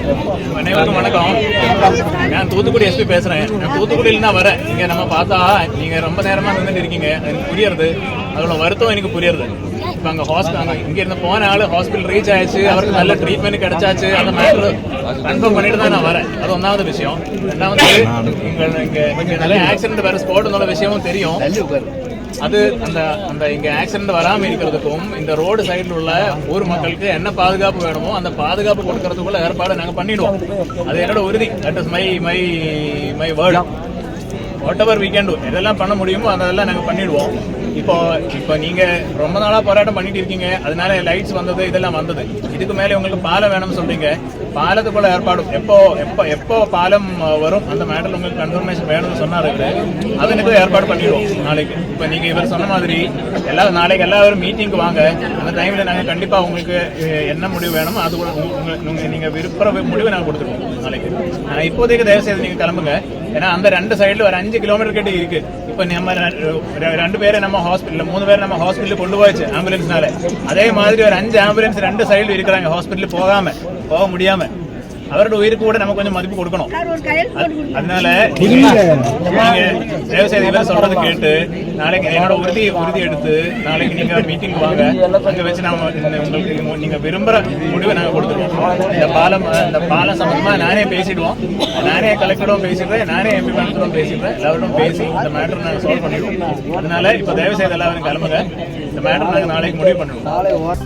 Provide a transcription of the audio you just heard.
அனைவருக்கும் வணக்கம். நான் தூத்துக்குடி எஸ்பி பேசுறேன். நான் தூத்துக்குடியில் தான் வரேன். இங்க நம்ம பார்த்தா நீங்க ரொம்ப நேரமா நின்றுட்டு இருக்கீங்க. எனக்கு புரியுறது, அதோட வருத்தம் எனக்கு புரியுறது. இப்போ அங்கே ஹாஸ்பிட்டல் இங்க இருந்து போன ஆள் ஹாஸ்பிட்டல் ரீச் ஆயிடுச்சு, அவருக்கு நல்ல ட்ரீட்மெண்ட் கிடைச்சாச்சு. அந்த மேட்டர் கன்ஃபார்ம் பண்ணிட்டு தான் நான் வரேன். அது ஒன்றாவது விஷயம். ரெண்டாவது இங்கே நிறைய ஆக்சிடென்ட் வேற ஸ்பாட்னோட விஷயமும் தெரியும். அது அந்த அந்த இங்கே ஆக்சிடென்ட் வராமல் இருக்கிறதுக்கும் இந்த ரோடு சைடில் உள்ள ஊர் மக்களுக்கு என்ன பாதுகாப்பு வேணுமோ அந்த பாதுகாப்பு கொடுக்கறதுக்குள்ள ஏற்பாடு நாங்கள் பண்ணிடுவோம். அது என்னோட உறுதி. That is my my my word. What ever we can do, எதெல்லாம் பண்ண முடியுமோ அதெல்லாம் நாங்கள் பண்ணிடுவோம். இப்போ நீங்கள் ரொம்ப நாளாக போராட்டம் பண்ணிட்டு இருக்கீங்க. அதனால லைட்ஸ் வந்தது, இதெல்லாம் வந்தது. இதுக்கு மேலே உங்களுக்கு பாலம் வேணும்னு சொல்றீங்க. பாலத்துக்குள்ள ஏற்பாடும் எப்போ பாலம் வரும் அந்த மேட்டர் உங்களுக்கு கன்ஃபர்மேஷன் வேணும்னு சொன்னாரு. அதுக்கு ஏற்பாடு பண்ணிடுவோம் நாளைக்கு. இப்போ நீங்கள் இவர் சொன்ன மாதிரி நாளைக்கு எல்லாரும் மீட்டிங்க்கு வாங்க. அந்த டைமில் நாங்கள் கண்டிப்பாக உங்களுக்கு என்ன முடிவு வேணுமோ அது கூட நீங்கள் விருப்ப முடிவு நாங்கள் கொடுத்துருவோம் நாளைக்கு. ஆனால் இப்போதைக்கு தயவுசெய்து நீங்கள் கிளம்புங்க. ஏன்னா அந்த ரெண்டு சைடில் ஒரு 5 கிலோமீட்டர் கிட்ட இருக்கு. இப்போ நம்ம 2 பேரை நம்ம ஹாஸ்பிட்டல் 3 பேர் நம்ம ஹாஸ்பிட்டலுக்கு கொண்டு போயிடுச்சு ஆம்புலன்ஸ்னால. அதே மாதிரி ஒரு 5 ஆம்புலன்ஸ் 2 சைடில் இருக்கிறாங்க ஹாஸ்பிட்டலுக்கு போக முடியாம. அவரோட உயிருக்கு கூட நம்ம கொஞ்சம் மதிப்பு கொடுக்கணும். அதனால நீங்க தயவுசெய்து இவர் சொல்றது கேட்டு நாளைக்கு என்னோட உறுதி எடுத்து நாளைக்கு நீங்க மீட்டிங் வாங்க. அங்க வச்சு நம்ம உங்களுக்கு நீங்க விரும்புற முடிவை நாங்க கொடுத்துருவோம். இந்த பாலம் சம்பந்தமா நானே பேசிடுவோம். நானே கலெக்டரும் பேசிடுறேன், நானே எம்பி மேடத்தோடும் பேசிடுறேன். எல்லாரோடும் பேசி இந்த மேட்டர் நாங்கள் சால்வ் பண்ணிடுவோம். அதனால இப்ப தயவுசெய்து எல்லாரும் கிளம்புங்க. இந்த மேட்டர் நாங்கள் நாளைக்கு முடிவு பண்ணுவோம்.